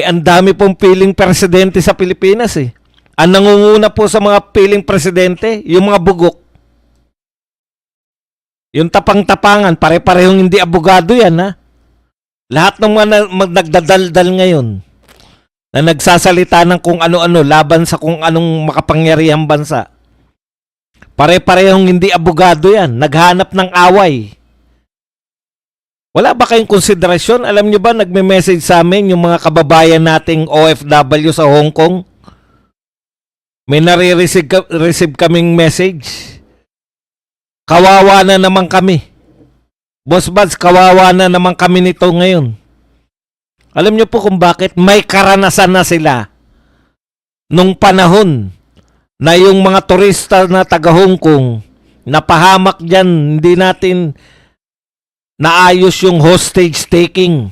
ang dami pong piling presidente sa Pilipinas eh. Ang nangunguna po sa mga piling presidente, yung mga bugok. Yung tapang-tapangan, pare-parehong hindi abogado yan ha. Lahat ng mga nagdadaldal ngayon na nagsasalita ng kung ano-ano laban sa kung anong makapangyarihang bansa. Pare-parehong hindi abogado yan. Naghanap ng away. Wala ba kayong konsiderasyon? Alam nyo ba, nagme-message sa amin yung mga kababayan nating OFW sa Hong Kong? May nare-receive kaming message. Kawawa na naman kami. Boss Buds, kawawa na naman kami nito ngayon. Alam nyo po kung bakit? May karanasan na sila. Nung panahon na yung mga turista na taga Hong Kong, napahamak dyan, hindi natin naayos yung hostage taking.